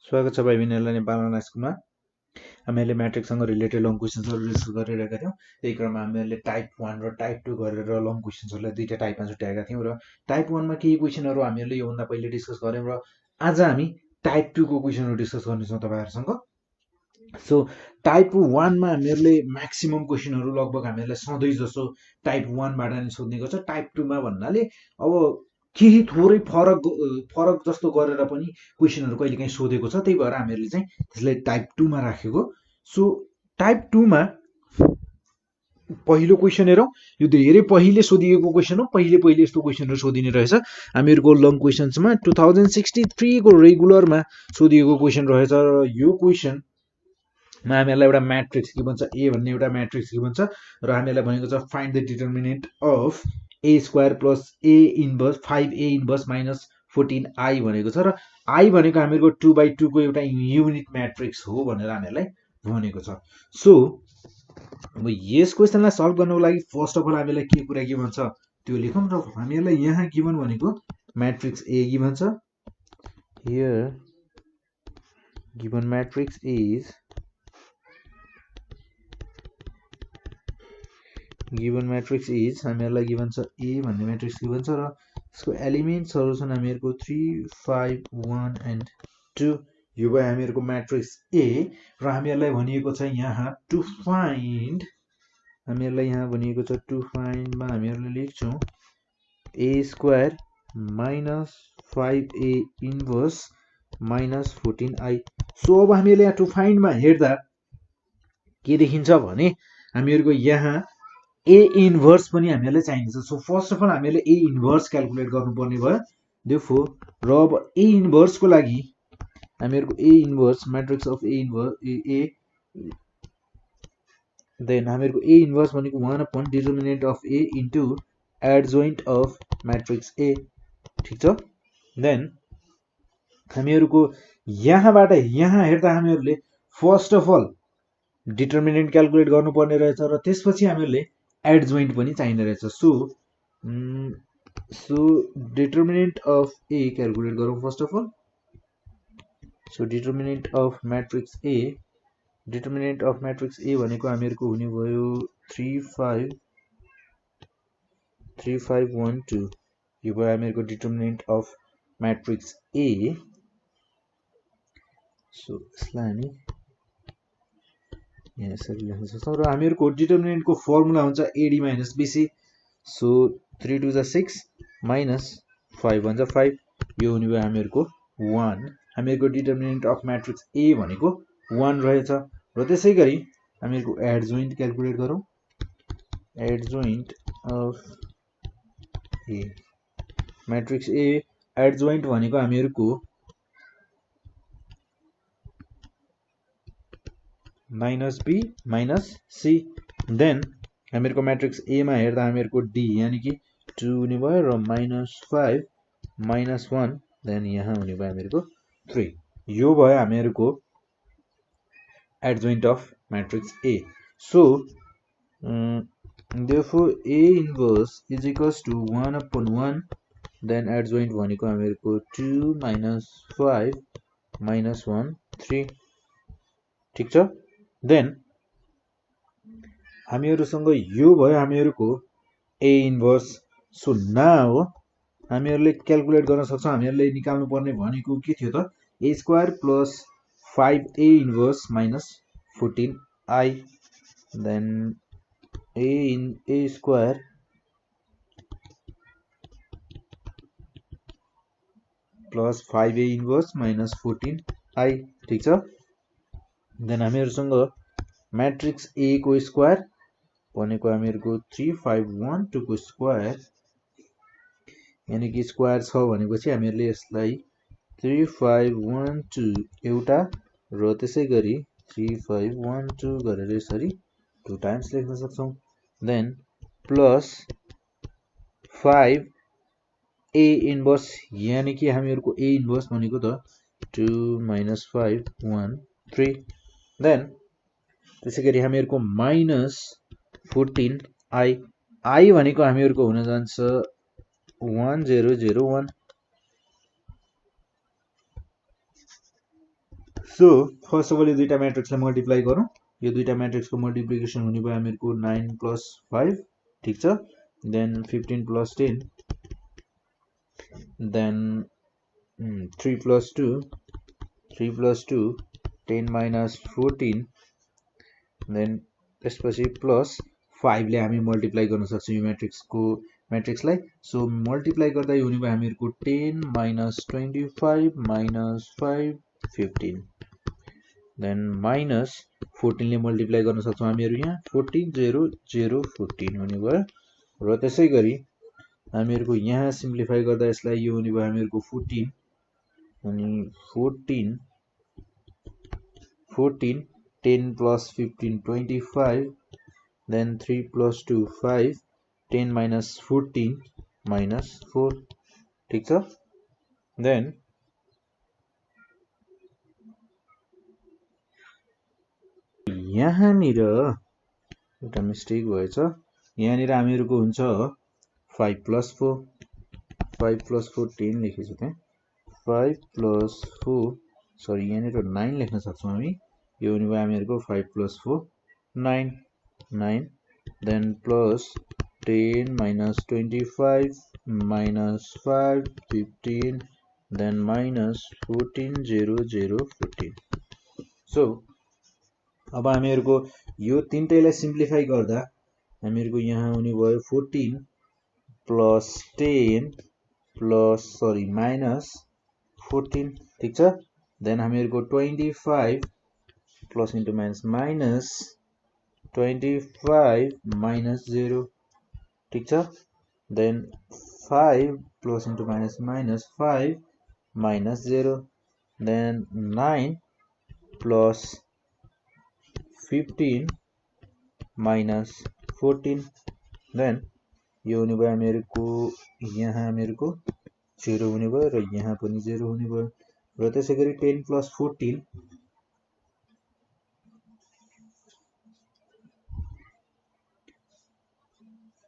स्वागत छ भाइ बहिनीहरूलाई नेपाल अनलाइन स्कुलमा। हामीहरूले म्याट्रिक्ससँग रिलेटेड लङ क्वेसन्सहरू डिस्कस गरिरहेका थियौँ। त्यही क्रममा हामीहरूले टाइप 1 र टाइप 2 गरेर लङ क्वेसन्सहरूलाई दुईटा टाइपमा छुट्याएका थियौँ र टाइप 1 मा केही क्वेसनहरू हामीहरूले योभन्दा पहिले डिस्कस गऱ्यौँ र आज हामी टाइप 2 को क्वेसनहरू डिस्कस गर्नेछौँ तपाईँहरूसँग। सो टाइप 1 मा हामीहरूले म्याक्सिमम क्वेसनहरू लगभग हामीहरूलाई सधैँ जसो टाइप 1 बाट नि सोध्ने गर्छ। टाइप 2 मा भन्नाले अब केही थोरै फरक जस्तो गरेर पनि क्वेसनहरू कहिलेकाहीँ सोधेको छ, त्यही भएर हामीहरूले चाहिँ त्यसलाई टाइप 2 मा राखेको। सो टाइप 2 मा पहिलो क्वेसन हेरौँ। यो धेरै पहिले सोधिएको क्वेसन हो, पहिले यस्तो क्वेसनहरू सोधिने रहेछ हामीहरूको लङ क्वेसन्समा। 2063 को रेगुलरमा सोधिएको क्वेसन रहेछ र यो क्वेसनमा हामीहरूलाई एउटा म्याट्रिक्स के भन्छ, ए भन्ने एउटा म्याट्रिक्स के भन्छ र हामीहरूलाई भनेको छ find the determinant of A square plus A inverse 5a inverse minus 14i भनेको छ र आई भनेको हामीहरूको 2/2 को एउटा युनिट म्याट्रिक्स हो भनेर हामीहरूलाई भनेको छ। सो अब यस क्वेसनलाई सल्भ गर्नको लागि फर्स्ट अफ अल हामीलाई के कुरा के भन्छ त्यो लेखौँ र हामीहरूलाई यहाँ गिभन भनेको म्याट्रिक्स ए गिभन छ। हियर गिभन म्याट्रिक्स इज हामीहरूलाई गिभन छ ए भन्ने म्याट्रिक्स गिभन छ र यसको एलिमेन्ट्सहरू छन् हामीहरूको 3, 5, 1 एन्ड 2। यो भयो हामीहरूको म्याट्रिक्स ए र हामीहरूलाई भनिएको छ यहाँ टु फाइन्ड, टु फाइन्डमा हामीहरूले लेख्छौँ A square minus 5a inverse minus 14i। So अब हामीहरूले यहाँ टु फाइन्डमा हेर्दा के देखिन्छ भने हामीहरूको यहाँ ए इन्भर्स पनि हामीहरूलाई चाहिन्छ। सो फर्स्ट अफ अल हामीहरूले ए इन्भर्स क्यालकुलेट गर्नुपर्ने भयो। देयरफोर र अब ए इन्भर्सको लागि हामीहरूको A inverse matrix of A inverse A then हामीहरूको ए इन्भर्स भनेको 1 determinant of A into adjoint of matrix A. ठिक छ। देन हामीहरूको यहाँबाट यहाँ हेर्दा हामीहरूले first of all determinant calculate गर्नुपर्ने रहेछ र त्यसपछि हामीहरूले एडजोइन्ट पनि चाहिने रहेछ। So determinant of A calculate गरौँ first of all. So determinant of matrix A भनेको हामीहरूको हुने भयो 3, 5, 1, 2। यो भयो हामीहरूको determinant of matrix A. So यसलाई हामी यहाँ यसरी लेख्न सक्छौँ र हामीहरूको डिटर्मिनेन्टको फर्मुला हुन्छ AD minus BC. So 3 2 6 minus 5 1 5, यो हुने भयो हामीहरूको 1। हामीहरूको डिटर्मिनेन्ट अफ म्याट्रिक्स ए भनेको 1 रहेछ र त्यसै गरी हामीहरूको एडजोइन्ट क्यालकुलेट गरौँ। Adjoint of a matrix A adjoint भनेको हामीहरूको minus B minus C. Then हामीहरूको म्याट्रिक्स एमा हेर्दा हामीहरूको डी यानि कि 2 हुने भयो र माइनस 5 माइनस 1, देन यहाँ हुने भयो हामीहरूको 3। यो भयो हामीहरूको adjoint of matrix A. So therefore A inverse is equals to 1/1, then adjoint भनेको हामीहरूको 2 माइनस 5 माइनस 1 3। ठिक छ। देन हामीहरूसँग यो भयो हामीहरूको ए इन्भर्स। सो नाउ हामीहरूले क्यालकुलेट गर्न सक्छौँ। हामीहरूले निकाल्नु पर्ने भनेको के थियो त, A square plus 5a inverse minus 14i। Then A square plus 5a inverse minus 14i। ठिक छ। देन हामीहरूसँग म्याट्रिक्स ए को स्क्वायर भनेको हामीहरूको 3 5 1 2 को स्क्वायर यानि कि स्क्वायर छ भनेपछि हामीहरूले यसलाई 3 5 1 2 एउटा र त्यसै गरी 3 5 1 2 गरेर यसरी 2 टाइम्स लेख्न सक्छौँ। देन प्लस 5a इन्भर्स यानि कि हामीहरूको ए इन्भर्स भनेको त 2 माइनस 5 1 3। देन त्यसै गरी हामीहरूको माइनस 14i, आई भनेको हामीहरूको हुन जान्छ 1001। सो फर्स्ट अफ अल यो दुईटा म्याट्रिक्सलाई मल्टिप्लाई गरौँ यो दुईटा म्याट्रिक्सको मल्टिप्लिकेसन हुने भयो हामीहरुको 9 + 5 ठीक छ देन 15 + 10 देन 3 + 2 10 - 14 देन त्यसपछि प्लस 5 ले हामी मल्टिप्लाई गर्न सक्छौं यो म्याट्रिक्सलाई सो मल्टिप्लाई गर्दा यो हुने भयो हामीहरुको 10 - 25 - 5 15 देन माइनस 14 ले मल्टिप्लाई गर्न सक्छौं हामीहरु यहाँ 14 0 0 14 हुने भयो र त्यसैगरी हामीहरुको यहाँ सिम्प्लिफाई गर्दा यसलाई यो हुने भयो हामीहरुको 14 अनि 14 10 + 15 25 then 3 + 2 5 10 - 14 -4 ठीक छ then यहाँनिर एउटा मिस्टेक भएछ यहाँनिर हामीहरुको हुन्छ 5 + 4 10 लेखेछु त्यहाँ 5 + 4 सरी यहाँनिर 9 लेख्न सक्छौं हामी यो हुने भयो हामीहरुको 5 + 4 9 then plus 10 - 25 -5 15 then minus 14 0 0 14 so अब हामीहरुको यो तीनटैलाई सिम्प्लिफाई गर्दा हामीहरुको यहाँ हुने भयो 14 plus 10 plus minus 14 ठीक छ then हामीहरुको 25 plus into minus 25 minus 0 ठीक छ then 5 plus into minus 5 minus 0 then 9 plus 15 minus 14 then यो हुने भयो हामीहरुको यहाँ हामीहरुको 0 हुने भयो र यहाँ पनि 0 हुने भयो र त्यसैगरी 10 plus 14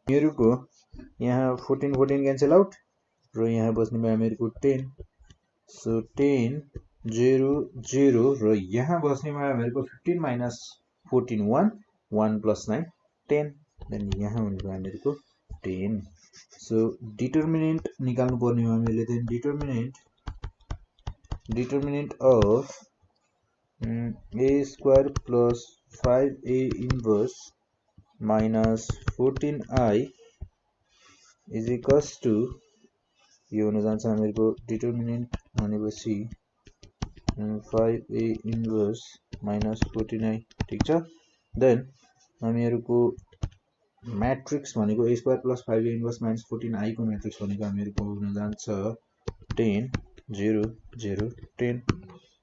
हामीहरुको यहाँ 14 क्यान्सल आउट र यहाँ बस्ने भयो हामीहरुको 10 सो 10 0 0 र यहाँ बस्ने भयो हामीहरुको 15 minus 14 1 1 plus 9 10 then यहाँ हुने भयो हामीहरुको 10 सो डिटरमिनेन्ट निकाल्नु पर्ने हो हामीले then determinant of a square plus 5a inverse minus 14i is equals to यो हुन जान्छ हामीहरुको डिटरमिनेन्ट भनेपछि 5a inverse minus 14i ठीक छ then हामीहरुको म्याट्रिक्स भनेको a square plus 5a inverse minus 14i को म्याट्रिक्स भनेको हामीहरुको हुन जान्छ 10 0 0 10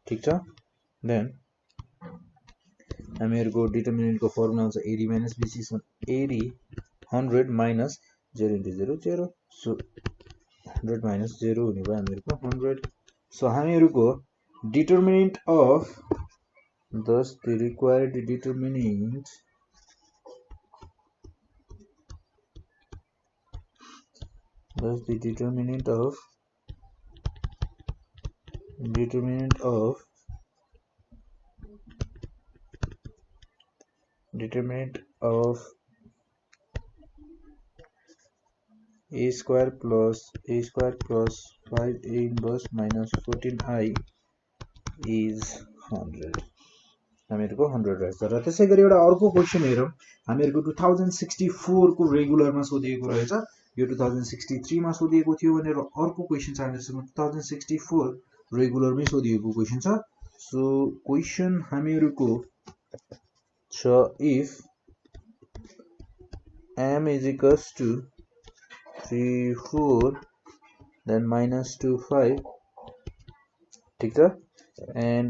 ठीक छ then हामीहरुको डिटरमिनेन्ट को फर्मुला हुन्छ AD minus BC AD 100 minus 0 into 0 0 so 100 minus 0 हुने भयो हामीहरुको 100 so हामीहरुको determinant of thus the required determinant of a square plus 5a inverse minus 14i is 100 हामीहरुको 100 रहेछ र त्यसैगरी एउटा अर्को क्वेशन हेरौं हामीहरुको 2064 को रेगुलरमा सोधिएको रहेछ यो 2063 मा सोधिएको थियो भने अर्को क्वेशन छ हामीहरुसँग 2064 रेगुलरमै सोधिएको क्वेशन छ सो क्वेशन हामीहरुको छ if m is equals to 3 4 then minus 2 5 ठीक छ and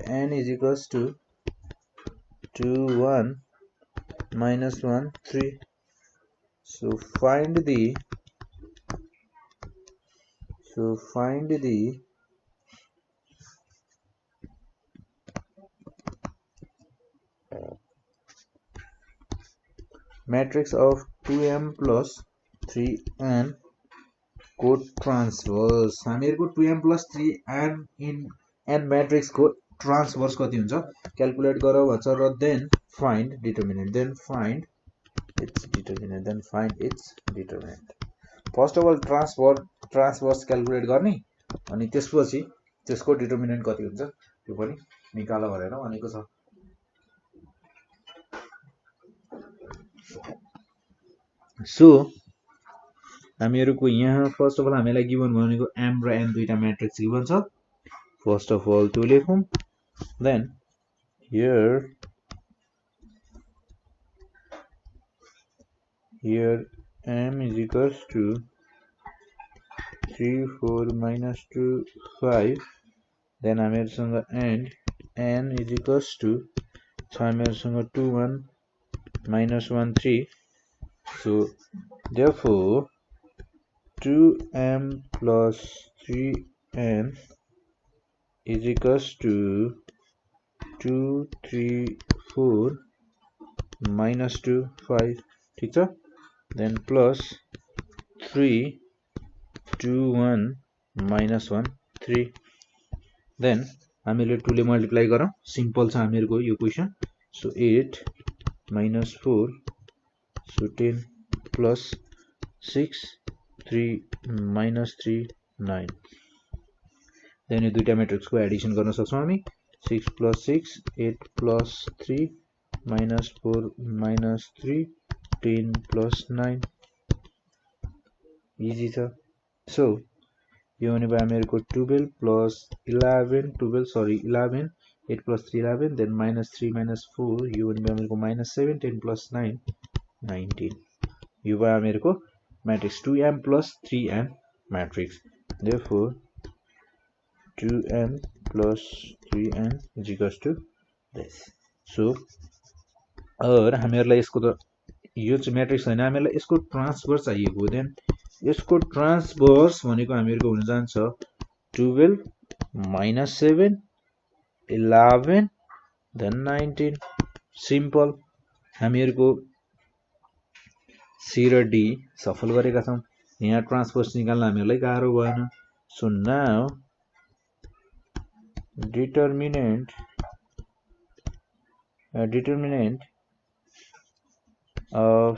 n is equals to 2 1 minus 1 3 so find the matrix of 2m plus 3n को ट्रान्सभर्स हामीहरुको 2m + 3n in n matrix को transverse कति हुन्छ calculate गर भन्छ र then find determinant its determinant first of all transverse calculate गर्ने अनि त्यसपछि त्यसको डिटरमिनेन्ट कति हुन्छ त्यो पनि निकाल भनेर भनेको छ सो हामीहरुको यहाँ फर्स्ट अफ अल हामीलाई गिवन भनेको m र n दुईटा म्याट्रिक्स गिवन छ फर्स्ट अफ अल त्यो लेखौं then here m is equals to 3 4 minus 2 5 then हामीहरुसँग and n is equals to हामीहरुसँग 2 1 minus 1 3 so therefore 2m plus 3n is equals to 2 3 4 minus 2 5 ठीक छ then plus 3 2 1 minus 1 3 then हामीले 2 ले multiply गरौं simple छ हामीहरुको यो question so 8 minus 4 so 10 plus 6 3 minus 3 9 then यो दुईटा matrix को एडिसन गर्न सक्छौं हामी 6 plus 6 8 plus 3 minus 4 minus 3 10 plus 9 easy छ so यो भने भयो हामीहरुको 12 plus 11 8 plus 3 11 then minus 3 minus 4 यो भने भयो हामीहरुको minus 7 10 plus 9 19 यो भयो हामीहरुको matrix 2m plus 3n matrix therefore 2m plus 3n is equals to this so और हामीहरुलाई यसको त यो चाहिँ मैट्रिक्स हैन हामीहरुलाई यसको ट्रान्सभर्स चाहिएको देन यसको ट्रान्सभर्स भनेको हामीहरुको हुन जान्छ 12 minus 7 11 then 19 सिम्पल हामीहरुको C र D सफल गरेका छौं यहाँ ट्रान्सभर्स निकाल्न हामीहरुलाई गाह्रो भएन so now determinant of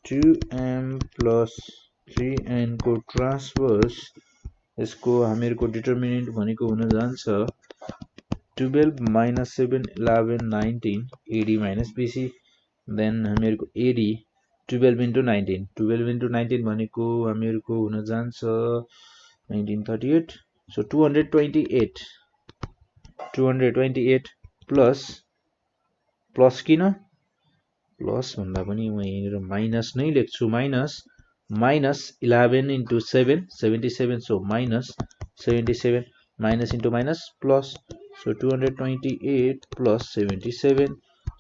2m plus 3n को ट्रान्सभर्स यसको हामीहरुको डिटरमिनेन्ट भनेको हुन जान्छ 12 minus 7 11 19 AD minus BC then हामीहरुको AD 12 into 19 भनेको हामीहरुको हुन जान्छ 1938 so 228 plus किन प्लस भन्दा पनि म यहाँनिर माइनस नै लेख्छु minus 11 into 7 77 so minus 77 minus into minus plus so 228 plus 77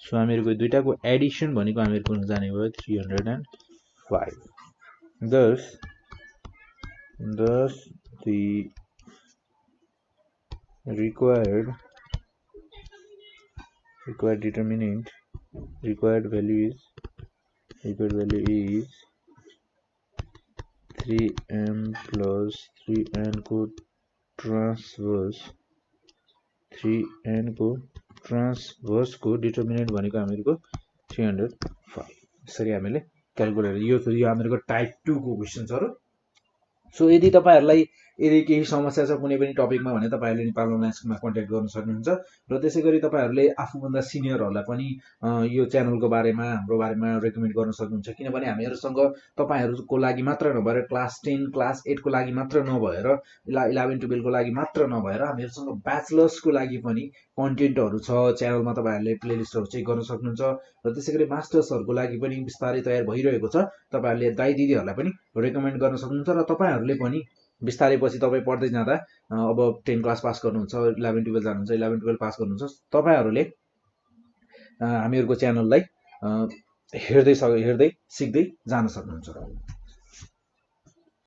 so हामीहरुको दुईटाको Edison भनेको हामीहरुको हुन जाने भयो 305 thus the required value is 3m plus 3n को ट्रान्सभर्स को डिटरमिनेन्ट भनेको हामीहरुको 305 यसरी हामीले क्याल्कुलेट यो हामीहरुको टाइप 2 को क्वेशन्सहरु सो यदि तपाईहरुलाई यदि केही समस्या छ कुनै पनि टपिकमा भने तपाईहरुले नेपाल अनलाइन स्कुलमा कन्ट्याक्ट गर्न सक्नुहुन्छ र त्यसैगरी तपाईहरुले आफूभन्दा सिनियरहरुलाई पनि यो च्यानलको बारेमा हाम्रो बारेमा रेकमेन्ड गर्न सक्नुहुन्छ किनभने हामीहरुसँग तपाईहरुको लागि मात्र नभएर क्लास 10 क्लास 8 को लागि मात्र नभएर 11 12 को लागि मात्र नभएर हामीहरुसँग ब्याचलर्स को लागि पनि कन्टेन्टहरु छ च्यानलमा तपाईहरुले प्लेलिस्टहरु चेक गर्न सक्नुहुन्छ र त्यसैगरी मास्टर्सहरुको लागि पनि विस्तारै तयार भइरहेको छ तपाईहरुले दाइ दिदीहरुलाई पनि रेकमेन्ड गर्न सक्नुहुन्छ र तपाईहरुले पनि बिस्तारै पछि तपाई पढ्दै जाँदा अब 10 क्लास पास गर्नुहुन्छ 11 12 जानुहुन्छ 11 12 पास गर्नुहुन्छ तपाईहरुले हामीहरुको च्यानललाई हेर्दै सिक्दै जान सक्नुहुन्छ